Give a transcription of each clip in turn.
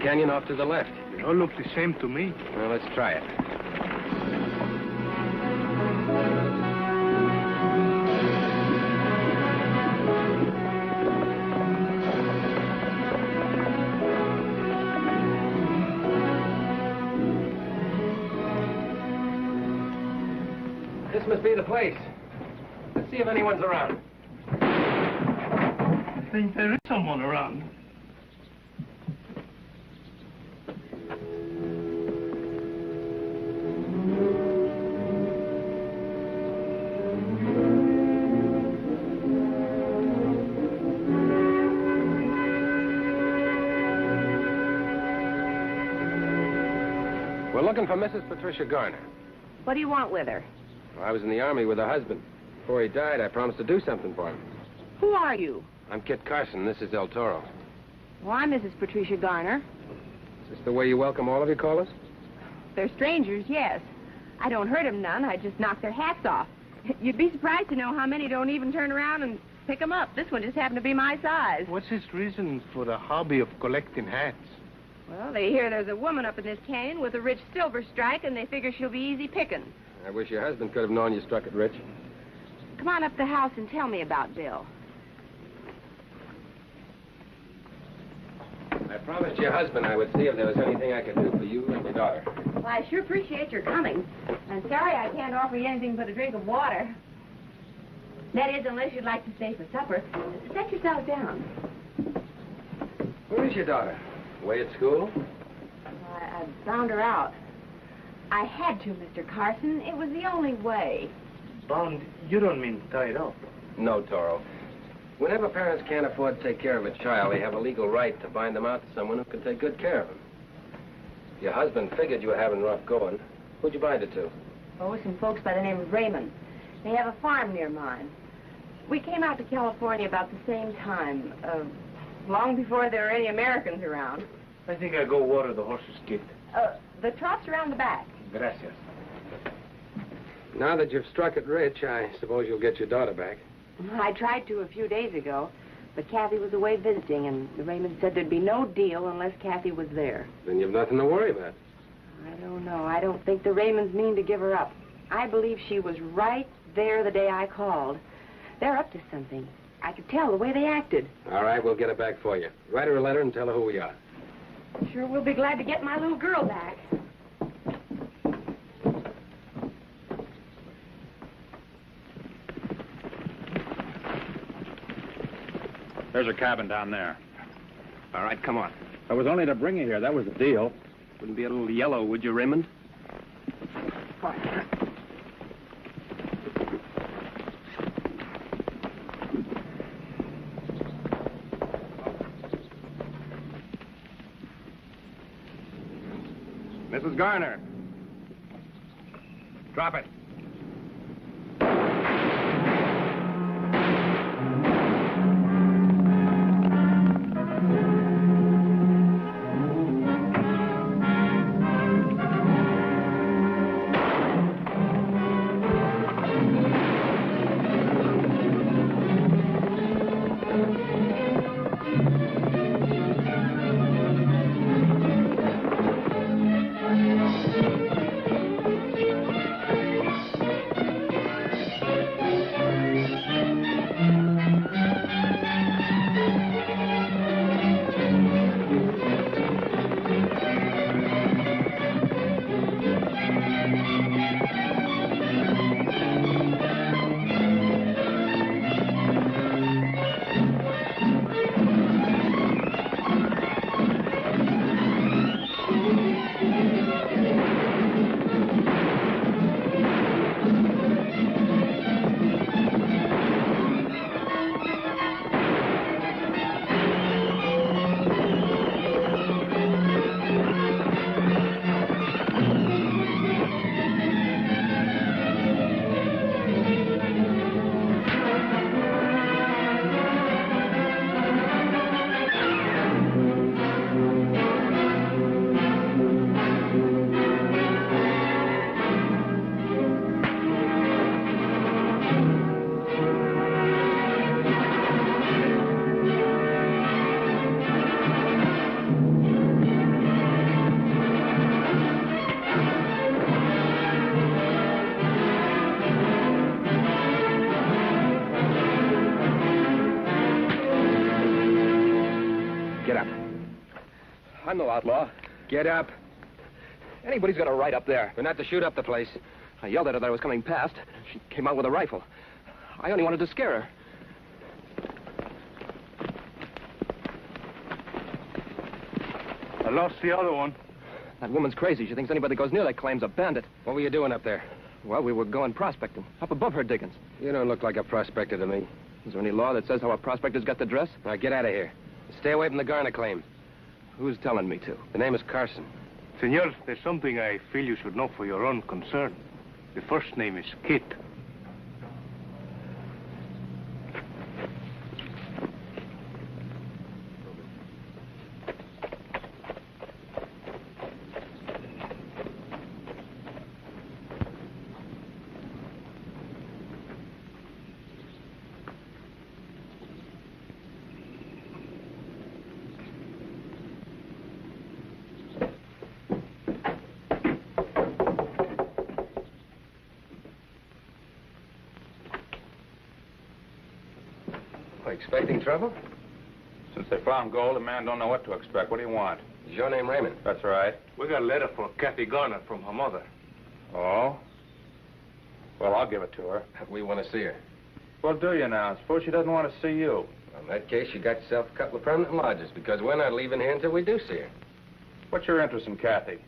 canyon off to the left. They all look the same to me. Well, let's try it. This must be the place. Let's see if anyone's around. I think there is someone around. We're looking for Mrs. Patricia Garner. What do you want with her? Well, I was in the Army with her husband. Before he died, I promised to do something for him. Who are you? I'm Kit Carson. This is El Toro. Well, I'm Mrs. Patricia Garner. Is this the way you welcome all of your callers? They're strangers, yes. I don't hurt them none. I just knock their hats off. You'd be surprised to know how many don't even turn around and pick them up. This one just happened to be my size. What's his reason for the hobby of collecting hats? Well, they hear there's a woman up in this canyon with a rich silver strike, and they figure she'll be easy picking. I wish your husband could have known you struck it rich. Come on up the house and tell me about Bill. I promised your husband I would see if there was anything I could do for you and your daughter. Well, I sure appreciate your coming. I'm sorry I can't offer you anything but a drink of water. That is, unless you'd like to stay for supper. Set yourself down. Where is your daughter? Away at school? I found her out. I had to, Mr. Carson. It was the only way. Bound, you don't mean tied up. No, Toro. Whenever parents can't afford to take care of a child, they have a legal right to bind them out to someone who can take good care of them. Your husband figured you were having rough going. Who'd you bind it to? Oh, some folks by the name of Raymond. They have a farm near mine. We came out to California about the same time, long before there were any Americans around. I think I'll go water the horses, Kit. The trought's around the back. Gracias. Now that you've struck it rich, I suppose you'll get your daughter back. I tried to a few days ago, but Kathy was away visiting, and Raymond said there'd be no deal unless Kathy was there. Then you've nothing to worry about. I don't know. I don't think the Raymonds mean to give her up. I believe she was right there the day I called. They're up to something. I could tell the way they acted. All right, we'll get her back for you. Write her a letter and tell her who we are. Sure will be glad to get my little girl back. There's a cabin down there. All right, come on. I was only to bring you here. That was the deal. Wouldn't be a little yellow, would you, Raymond? Fine. Mrs. Garner. Drop it. I'm no outlaw. Get up. Anybody's got a right up there. We're not to shoot up the place. I yelled at her that I was coming past. She came out with a rifle. I only wanted to scare her. I lost the other one. That woman's crazy. She thinks anybody that goes near that claim's a bandit. What were you doing up there? Well, we were going prospecting, up above her diggings. You don't look like a prospector to me. Is there any law that says how a prospector's got to dress? Now, get out of here. Stay away from the Garner claim. Who's telling me to? The name is Carson. Senor, there's something I feel you should know for your own concern. The first name is Kit. Expecting trouble? Since they found gold, the man don't know what to expect. What do you want? Is your name Raymond? That's right. We got a letter for Kathy Garner from her mother. Oh? Well, I'll give it to her. We want to see her. Well, do you now? Suppose she doesn't want to see you. Well, in that case, you got yourself a couple of permanent lodges, because we're not leaving here until we do see her. What's your interest in Kathy?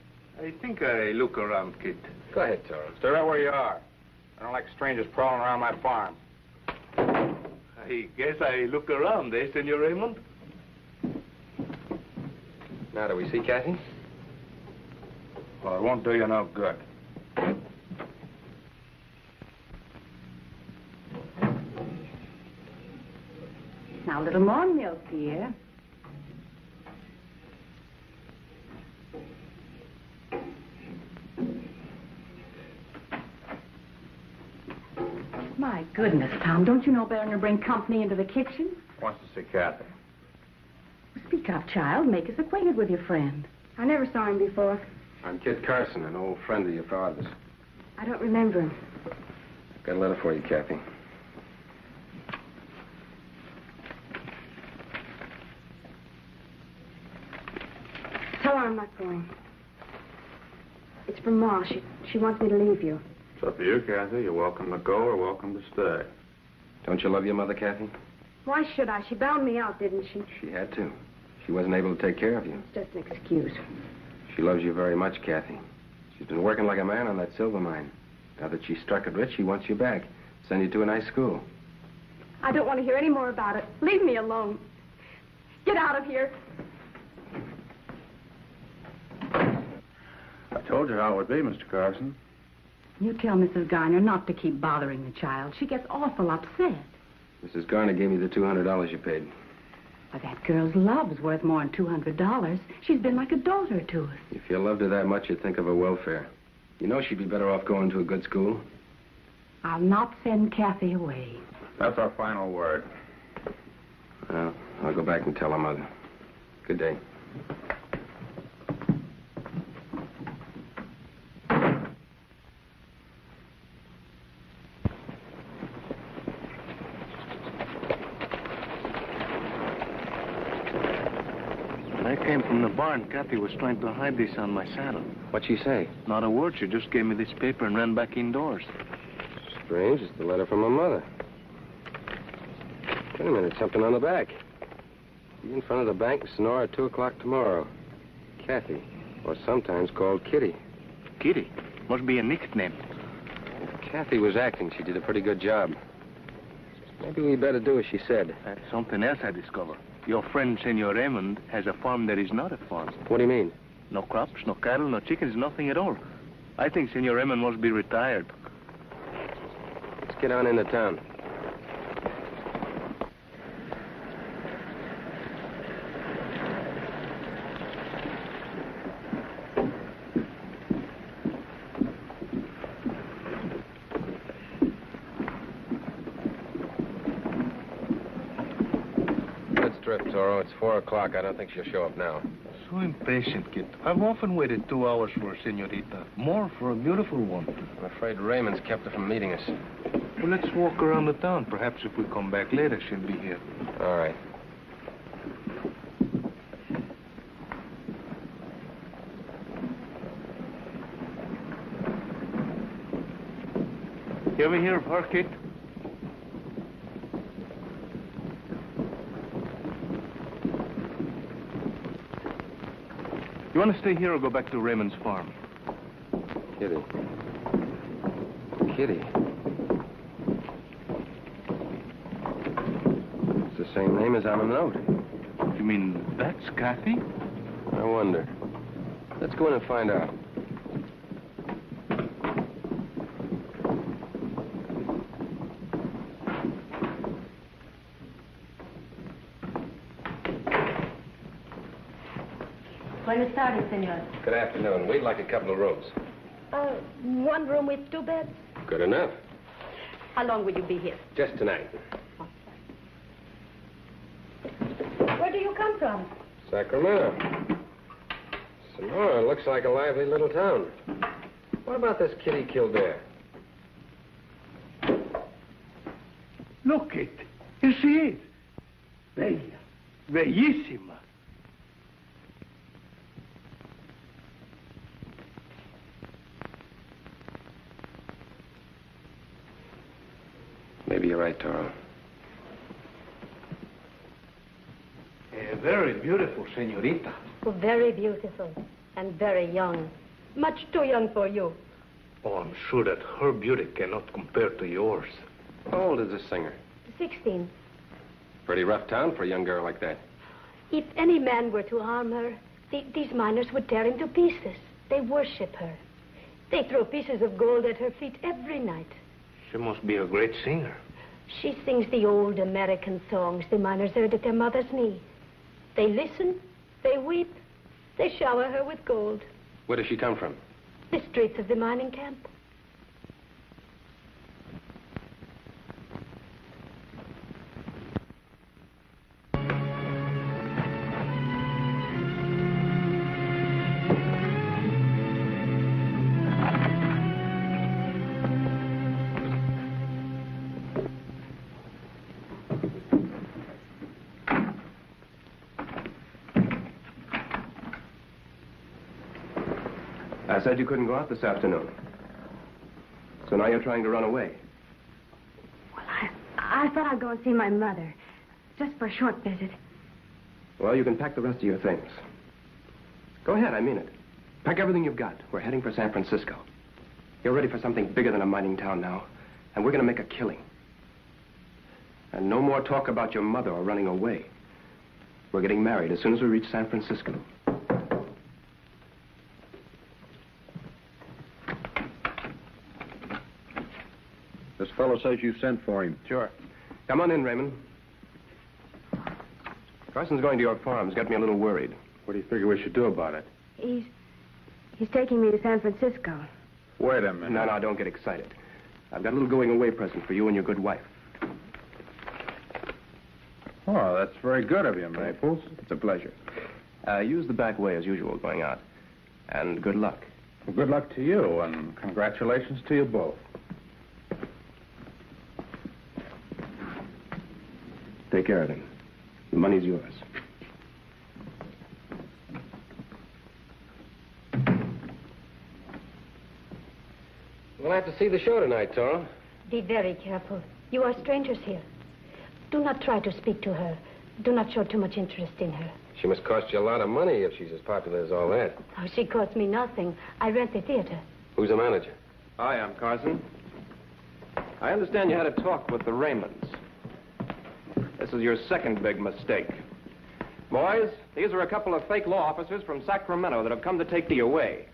I think I look around, Kit. Go ahead, Toro. Stay right where you are. I don't like strangers prowling around my farm. I guess I look around, eh, Senor Raymond? Now, do we see Kathy? Well, it won't do you no good. Now, a little more milk, dear. My goodness, Tom, don't you know better than to bring company into the kitchen? Wants to see Kathy. Speak up, child. Make us acquainted with your friend. I never saw him before. I'm Kit Carson, an old friend of your father's. I don't remember him. Got a letter for you, Kathy. Tell her I'm not going. It's from Ma. She wants me to leave you. It's up to you, Kathy. You're welcome to go or welcome to stay. Don't you love your mother, Kathy? Why should I? She bound me out, didn't she? She had to. She wasn't able to take care of you. It's just an excuse. She loves you very much, Kathy. She's been working like a man on that silver mine. Now that she's struck it rich, she wants you back. Send you to a nice school. I don't want to hear any more about it. Leave me alone. Get out of here. I told you how it would be, Mr. Carson. You tell Mrs. Garner not to keep bothering the child. She gets awful upset. Mrs. Garner gave me the $200 you paid. But that girl's love's worth more than $200. She's been like a daughter to us. If you loved her that much, you'd think of her welfare. You know she'd be better off going to a good school. I'll not send Kathy away. That's our final word. Well, I'll go back and tell her mother. Good day. When I came from the barn, Kathy was trying to hide this on my saddle. What'd she say? Not a word. She just gave me this paper and ran back indoors. Strange. It's the letter from her mother. Wait a minute. Something on the back. Be in front of the bank in Sonora at 2 o'clock tomorrow. Kathy, or sometimes called Kitty. Kitty. Must be a nickname. If Kathy was acting, she did a pretty good job. Maybe we better do as she said. That's something else I discovered. Your friend, Senor Raymond, has a farm that is not a farm. What do you mean? No crops, no cattle, no chickens, nothing at all. I think Senor Raymond must be retired. Let's get on into town. Toro. It's 4 o'clock. I don't think she'll show up now. So impatient, kid. I've often waited 2 hours for a senorita. More for a beautiful one. I'm afraid Raymond's kept her from meeting us. Well, let's walk around the town. Perhaps if we come back later, she'll be here. All right. You ever hear of her, Kit? You want to stay here or go back to Raymond's farm? Kitty. Kitty. It's the same name as on the note. You mean that's Kathy? I wonder. Let's go in and find out. Buenas tardes, senor. Good afternoon. We'd like a couple of rooms. One room with 2 beds? Good enough. How long will you be here? Just tonight. Where do you come from? Sacramento. Sonora looks like a lively little town. What about this Kitty Kildare? Look, Kit. Here she is. Bella. Bellissima. Maybe you're right, Toro. Very beautiful, senorita. Very beautiful and very young. Much too young for you. Oh, I'm sure that her beauty cannot compare to yours. How old is this singer? 16. Pretty rough town for a young girl like that. If any man were to harm her, these miners would tear him to pieces. They worship her. They throw pieces of gold at her feet every night. She must be a great singer. She sings the old American songs the miners heard at their mother's knee. They listen, they weep, they shower her with gold. Where does she come from? The streets of the mining camp. I said you couldn't go out this afternoon. So now you're trying to run away. Well, I thought I'd go and see my mother. Just for a short visit. Well, you can pack the rest of your things. Go ahead, I mean it. Pack everything you've got. We're heading for San Francisco. You're ready for something bigger than a mining town now. And we're going to make a killing. And no more talk about your mother or running away. We're getting married as soon as we reach San Francisco. This fellow says you sent for him. Sure. Come on in, Raymond. Carson's going to your farm. He's got me a little worried. What do you figure we should do about it? He's taking me to San Francisco. Wait a minute. No, don't get excited. I've got a little going-away present for you and your good wife. Oh, that's very good of you, Maples. It's a pleasure. Use the back way as usual going out. And good luck. Well, good luck to you, and congratulations to you both. Take care of him. The money's yours. We'll have to see the show tonight, Toro. Be very careful. You are strangers here. Do not try to speak to her. Do not show too much interest in her. She must cost you a lot of money if she's as popular as all that. Oh, she costs me nothing. I rent the theater. Who's the manager? Hi, I'm Carson. I understand you had a talk with the Raymonds. This is your second big mistake. Boys, these are a couple of fake law officers from Sacramento that have come to take you away.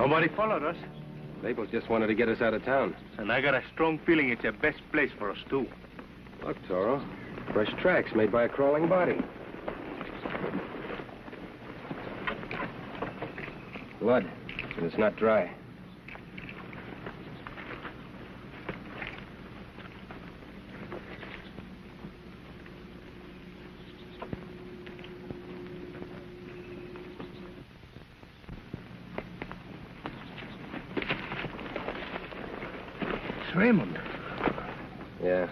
Nobody followed us. Maples just wanted to get us out of town. And I got a strong feeling it's the best place for us, too. Look, Toro. Fresh tracks made by a crawling body. Blood, and it's not dry. It's Raymond. Yeah.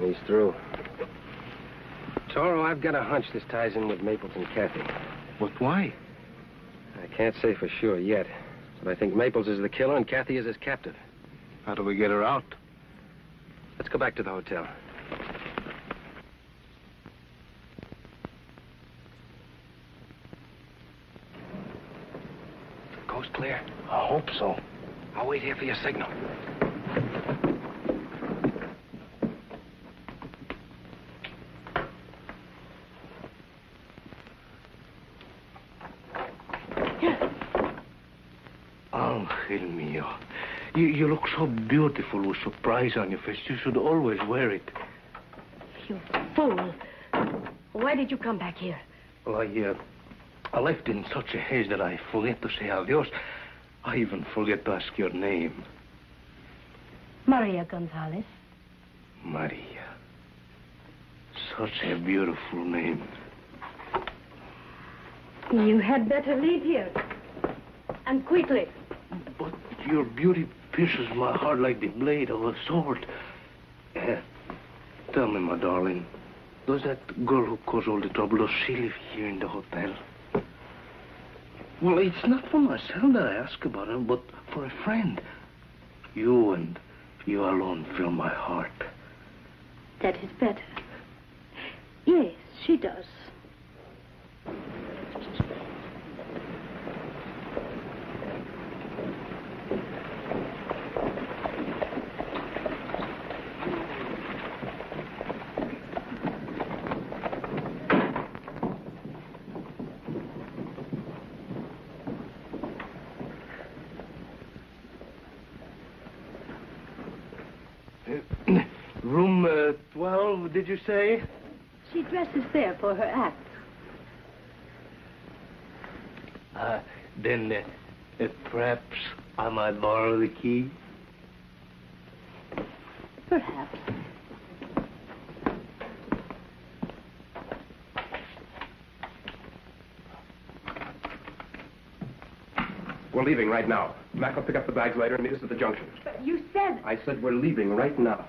He's through. Toro, I've got a hunch this ties in with Maples and Kathy. But why? I can't say for sure yet, but I think Maples is the killer and Kathy is his captive. How do we get her out? Let's go back to the hotel. Coast clear? I hope so. I'll wait here for your signal. Angel mio. You look so beautiful with surprise on your face. You should always wear it. You fool. Why did you come back here? Well, I left in such a haste that I forget to say adios. I even forget to ask your name. Maria Gonzalez. Maria. Such a beautiful name. You had better leave here. And quickly. But your beauty pierces my heart like the blade of a sword. Tell me, my darling, does that girl who caused all the trouble, does she live here in the hotel? Well, it's not for myself that I ask about her, but for a friend. You and you alone fill my heart. That is better. Yes, she does. Room 12, did you say? She dresses there for her act. Then perhaps I might borrow the key? Perhaps. We're leaving right now. Mac will pick up the bags later and meet us at the junction. But you said... I said we're leaving right now.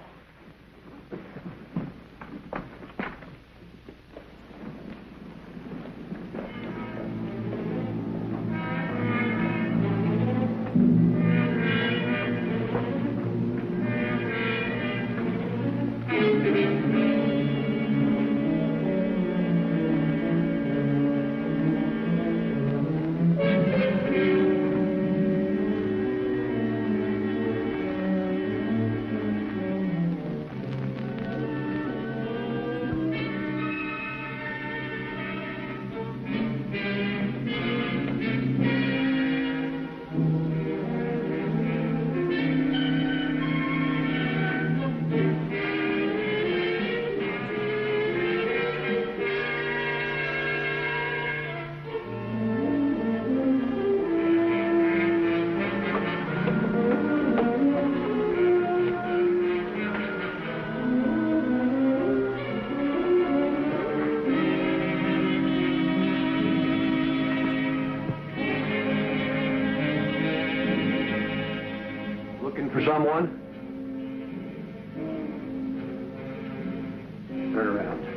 For someone? Turn around.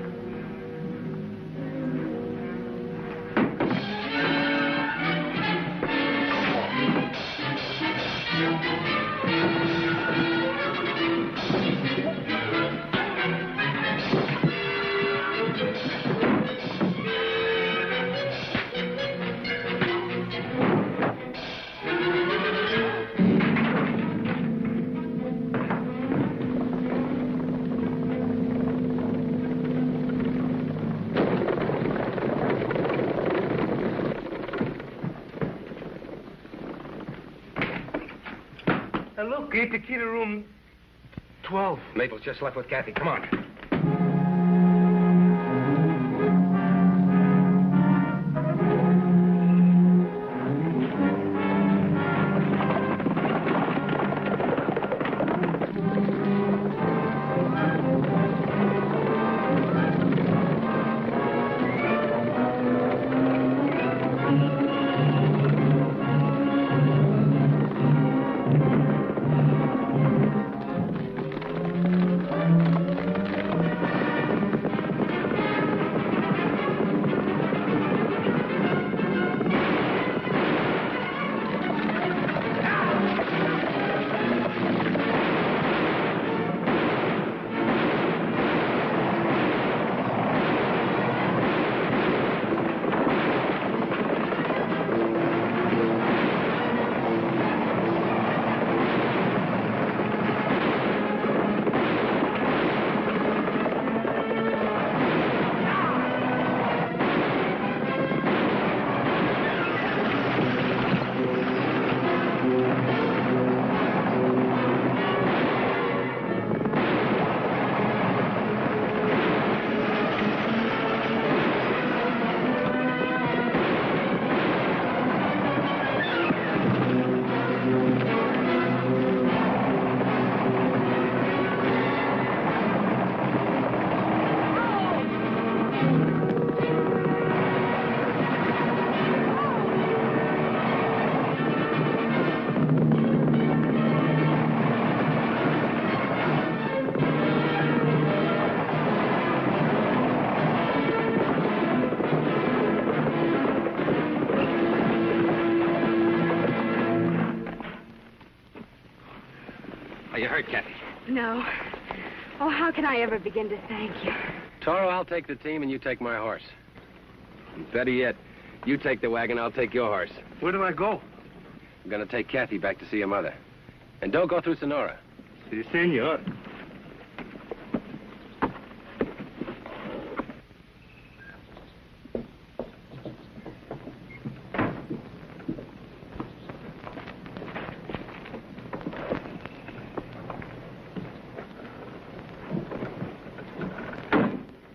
Look, get the key to room 12. Maple's just left with Kathy. Come on. Are you hurt, Kathy? No. Oh, how can I ever begin to thank you? Toro, I'll take the team and you take my horse. Better yet, you take the wagon, I'll take your horse. Where do I go? I'm gonna take Kathy back to see her mother. And don't go through Sonora. Si, senor.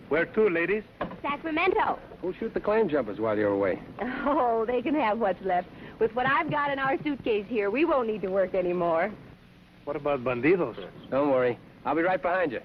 Where to, ladies? Sacramento. Who'll shoot the claim jumpers while you're away? Oh, they can have what's left. With what I've got in our suitcase here, we won't need to work anymore. What about bandidos? Don't worry. I'll be right behind you.